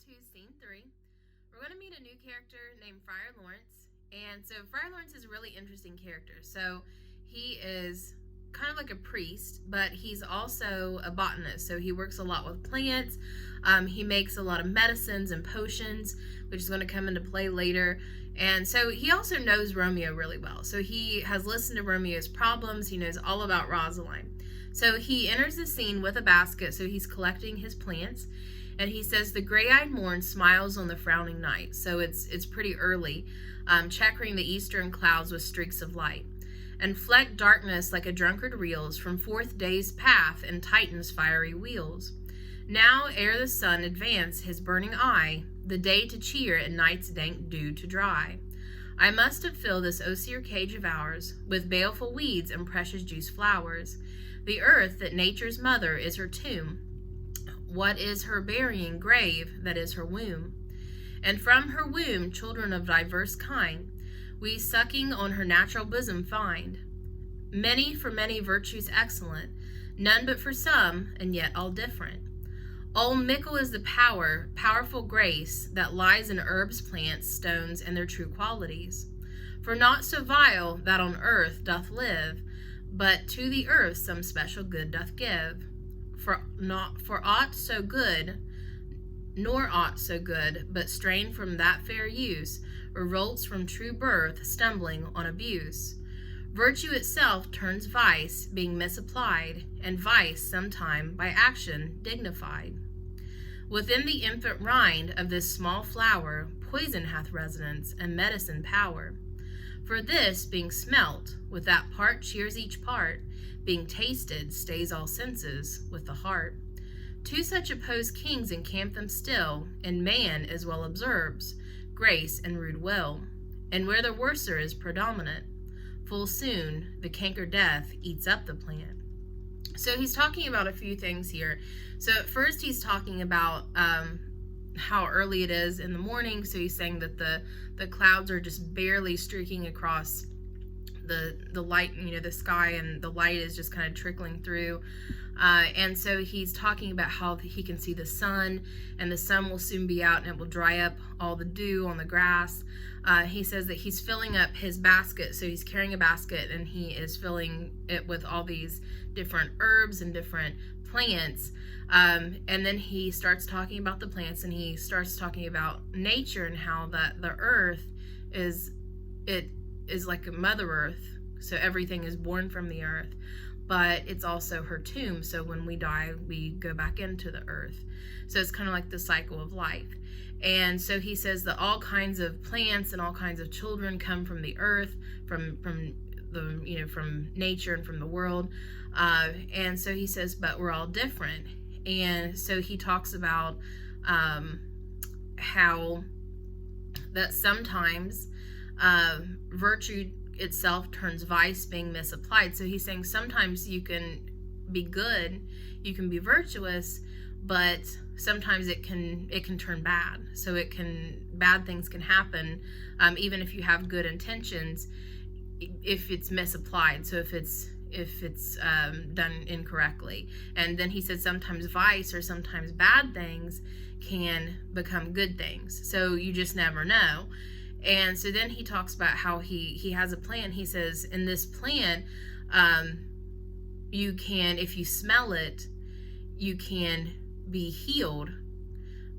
to scene 3. We're going to meet a new character named Friar Laurence. And so Friar Laurence is a really interesting character. So he is kind of like a priest, but he's also a botanist. So he works a lot with plants. He makes a lot of medicines and potions, which is going to come into play later. And so he also knows Romeo really well. So he has listened to Romeo's problems. He knows all about Rosaline. So he enters the scene with a basket. So he's collecting his plants. And he says, the gray-eyed morn smiles on the frowning night. So it's pretty early, checkering the eastern clouds with streaks of light. And fleck darkness like a drunkard reels from forth day's path and Titan's fiery wheels. Now, ere the sun advance his burning eye, the day to cheer and night's dank dew to dry, I must have filled this osier cage of ours with baleful weeds and precious juice flowers. The earth that nature's mother is her tomb. What is her burying grave that is her womb? And from her womb children of diverse kind, we sucking on her natural bosom find. Many for many virtues excellent, none but for some, and yet all different. All mickle is the power, powerful grace, that lies in herbs, plants, stones, and their true qualities. For naught so vile that on earth doth live, but to the earth some special good doth give. For aught so good, nor aught so good, but strained from that fair use, revolts from true birth, stumbling on abuse. Virtue itself turns vice, being misapplied, and vice sometime by action dignified. Within the infant rind of this small flower, poison hath residence and medicine power. For this, being smelt, with that part cheers each part, being tasted, stays all senses with the heart. Two such opposed kings encamp them still, and man as well observes grace and rude will, and where the worser is predominant, full soon the canker death eats up the plant. So he's talking about a few things here. So at first he's talking about how early it is in the morning. So he's saying that the clouds are just barely streaking across the light, the sky, and the light is just kind of trickling through. And so he's talking about how he can see the sun, and the sun will soon be out and it will dry up all the dew on the grass. He says that he's filling up his basket. So he's carrying a basket and he is filling it with all these different herbs and different plants. And then he starts talking about the plants, and he starts talking about nature and how that the earth is like a mother earth. So everything is born from the earth, but it's also her tomb. So when we die, we go back into the earth. So it's kind of like the cycle of life. And so he says that all kinds of plants and all kinds of children come from the earth, from nature and from the world. And so he says, but we're all different. And so he talks about how that sometimes virtue itself turns vice, being misapplied. So he's saying sometimes you can be good, you can be virtuous, but sometimes it can turn bad. So bad things can happen, even if you have good intentions, if it's misapplied. So if it's done incorrectly. And then he said sometimes vice or sometimes bad things can become good things. So you just never know. And so then he talks about how he has a plan. He says in this plan, you can, if you smell it, you can be healed,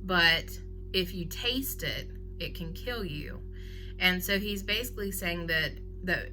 but if you taste it, it can kill you. And so he's basically saying that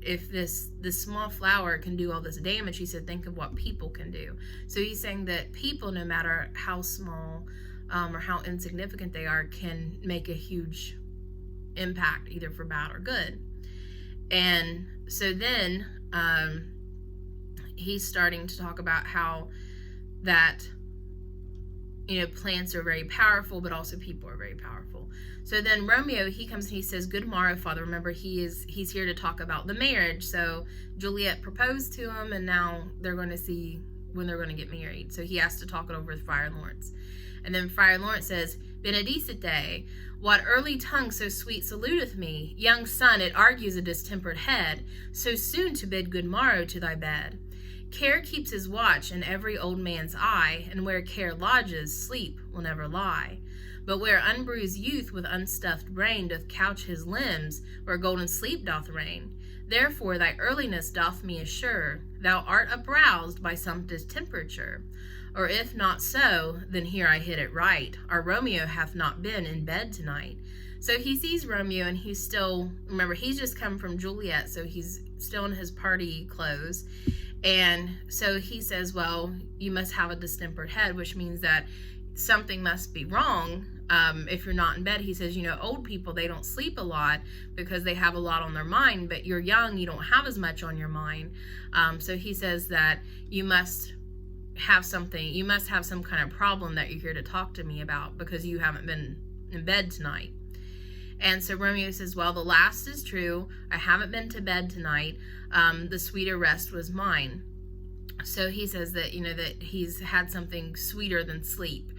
if this small flower can do all this damage, he said, think of what people can do. So he's saying that people, no matter how small or how insignificant they are, can make a huge impact, either for bad or good. And so then he's starting to talk about how that plants are very powerful, but also people are very powerful. So then Romeo, he comes and he says, good morrow, father. Remember, he's here to talk about the marriage. So Juliet proposed to him, and now they're going to see when they're going to get married. So he has to talk it over with Friar Laurence. And then Friar Laurence says, benedicite, what early tongue so sweet saluteth me? Young son, it argues a distempered head, so soon to bid good morrow to thy bed. Care keeps his watch in every old man's eye, and where care lodges, sleep will never lie. But where unbruised youth with unstuffed brain doth couch his limbs, where golden sleep doth reign, therefore thy earliness doth me assure, thou art uproused by some distemperature. Or if not so, then here I hit it right, our Romeo hath not been in bed tonight. So he sees Romeo, and he's still, remember, he's just come from Juliet, so he's still in his party clothes. And so he says, well, you must have a distempered head, which means that something must be wrong. If you're not in bed, he says, old people, they don't sleep a lot because they have a lot on their mind, but you're young, you don't have as much on your mind. So he says that you must have some kind of problem that you're here to talk to me about because you haven't been in bed tonight. And so Romeo says, well, the last is true. I haven't been to bed tonight. The sweeter rest was mine. So he says that, that he's had something sweeter than sleep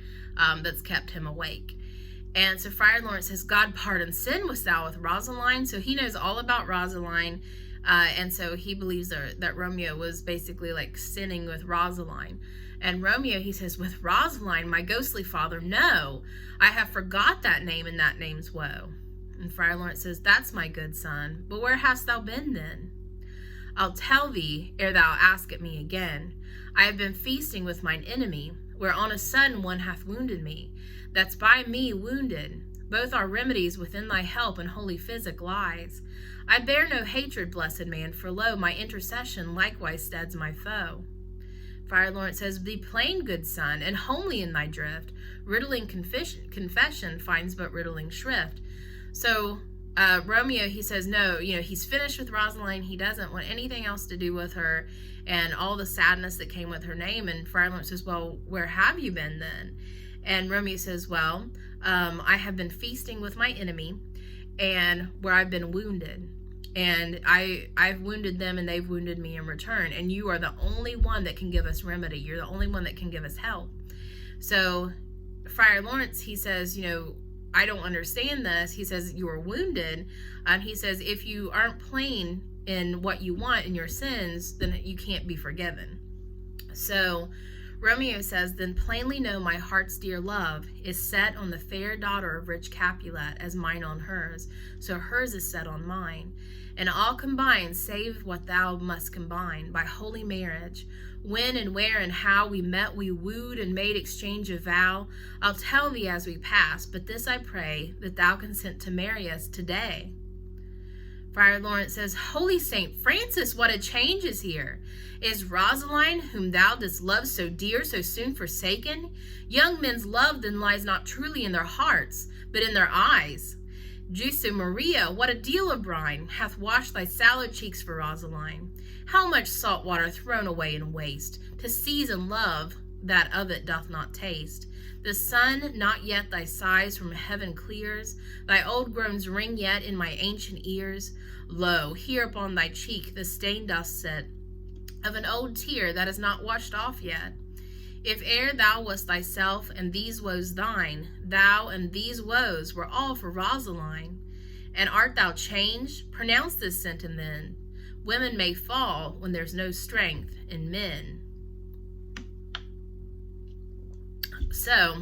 that's kept him awake. And so Friar Laurence says, God pardon sin wast thou with Rosaline. So he knows all about Rosaline. And so he believes that Romeo was basically like sinning with Rosaline. And Romeo, he says, with Rosaline, my ghostly father, no, I have forgot that name and that name's woe. And Friar Laurence says, that's my good son, but where hast thou been then? I'll tell thee, ere thou ask it me again. I have been feasting with mine enemy, where on a sudden one hath wounded me. That's by me wounded. Both our remedies within thy help and holy physic lies. I bear no hatred, blessed man, for lo, my intercession likewise steads my foe. Friar Laurence says, be plain, good son, and homely in thy drift. Riddling confession finds but riddling shrift. So Romeo, he says, no, he's finished with Rosaline. He doesn't want anything else to do with her and all the sadness that came with her name. And Friar Laurence says, well, where have you been then? And Romeo says, well, I have been feasting with my enemy and where I've been wounded. And I've wounded them and they've wounded me in return. And you are the only one that can give us remedy. You're the only one that can give us help. So Friar Laurence, he says, I don't understand this. He says, you are wounded. He says, if you aren't plain in what you want in your sins, then you can't be forgiven. So Romeo says, then plainly know my heart's dear love is set on the fair daughter of rich Capulet as mine on hers. So hers is set on mine. And all combined, save what thou must combine by holy marriage. When and where and how we met, we wooed and made exchange of vow. I'll tell thee as we pass, but this I pray, that thou consent to marry us today. Friar Laurence says, Holy Saint Francis, what a change is here! Is Rosaline, whom thou didst love so dear, so soon forsaken? Young men's love then lies not truly in their hearts, but in their eyes. Jesu Maria, what a deal of brine hath washed thy sallow cheeks for Rosaline! How much salt water thrown away in waste, to season love that of it doth not taste! The sun not yet thy sighs from heaven clears, thy old groans ring yet in my ancient ears. Lo, here upon thy cheek the stain doth sit of an old tear that is not washed off yet. If e'er thou wast thyself and these woes thine, thou and these woes were all for Rosaline. And art thou changed? Pronounce this sentence then. Women may fall when there's no strength in men. So,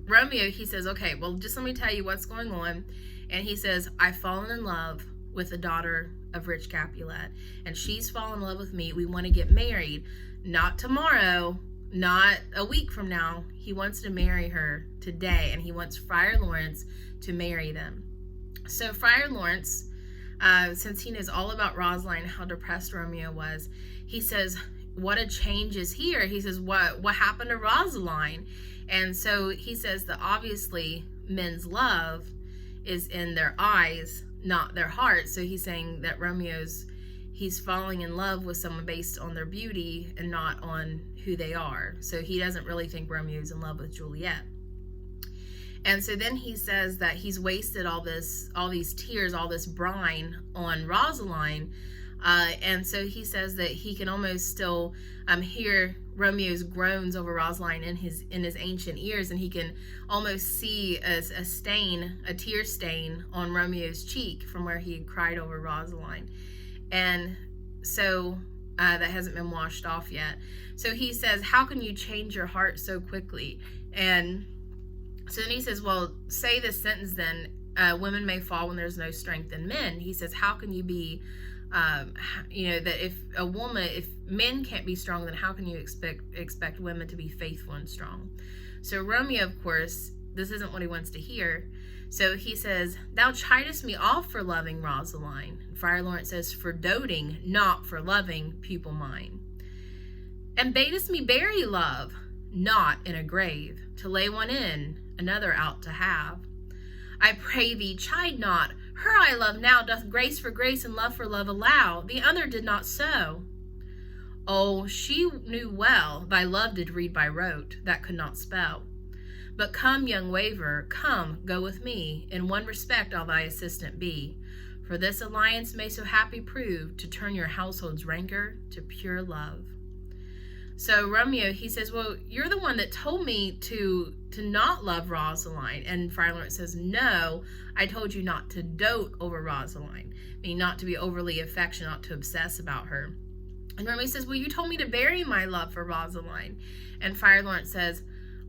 Romeo, he says, okay, well, just let me tell you what's going on. And he says, I've fallen in love with the daughter of rich Capulet, and she's fallen in love with me. We want to get married, not tomorrow, not a week from now. He wants to marry her today, and he wants Friar Laurence to marry them. So Friar Laurence, since he knows all about Rosaline, how depressed Romeo was, he says, what a change is here. He says, what happened to Rosaline? And so he says that obviously men's love is in their eyes, not their hearts. So he's saying that he's falling in love with someone based on their beauty and not on who they are. So he doesn't really think Romeo's in love with Juliet. And so then he says that he's wasted all these tears, all this brine on Rosaline. And so he says that he can almost still hear Romeo's groans over Rosaline in his ancient ears, and he can almost see a tear stain on Romeo's cheek from where he had cried over Rosaline. And so that hasn't been washed off yet. So he says, how can you change your heart so quickly? And so then he says, well, say this sentence then, women may fall when there's no strength in men. He says, how can you be, that if men can't be strong, then how can you expect women to be faithful and strong? So Romeo, of course, this isn't what he wants to hear. So he says, thou chidest me off for loving, Rosaline. Friar Laurence says, for doting, not for loving, pupil mine. And badest me bury love, not in a grave, to lay one in, another out to have. I pray thee, chide not, her I love now doth grace for grace and love for love allow, the other did not so. Oh, she knew well thy love did read by rote, that could not spell. But come, young waver, come, go with me, in one respect I'll thy assistant be, for this alliance may so happy prove, to turn your household's rancor to pure love. So Romeo, he says, well, you're the one that told me to not love Rosaline. And Friar Laurence says, no, I told you not to dote over Rosaline, meaning not to be overly affectionate, not to obsess about her. And Romeo says, well, you told me to bury my love for Rosaline. And Friar Laurence says,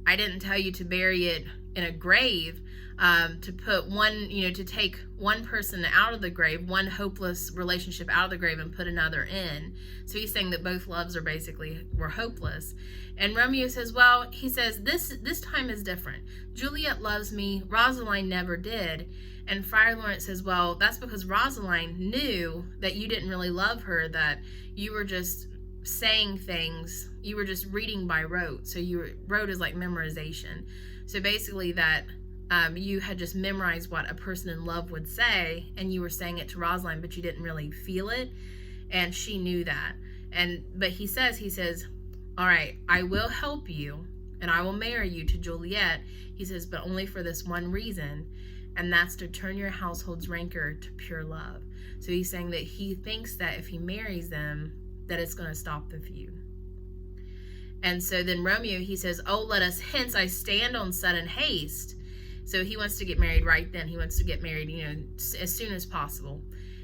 I didn't tell you to bury it in a grave, to put one, to take one person out of the grave, one hopeless relationship out of the grave and put another in. So he's saying that both loves were hopeless. And Romeo says, well, he says, this time is different. Juliet loves me, Rosaline never did. And Friar Laurence says, well, that's because Rosaline knew that you didn't really love her, that you were just saying things, you were just reading by rote. So rote is like memorization. So basically that you had just memorized what a person in love would say, and you were saying it to Rosaline, but you didn't really feel it, and she knew that. But he says, all right, I will help you, and I will marry you to Juliet. He says, but only for this one reason, and that's to turn your household's rancor to pure love. So he's saying that he thinks that if he marries them, that it's going to stop the feud. And so then Romeo, he says, oh, let us hence, I stand on sudden haste. So he wants to get married right then. He wants to get married, as soon as possible.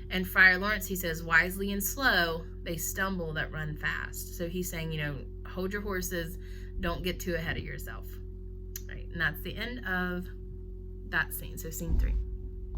And Friar Laurence, he says, wisely and slow, they stumble that run fast. So he's saying, hold your horses, don't get too ahead of yourself. Right, and that's the end of that scene. So scene 3.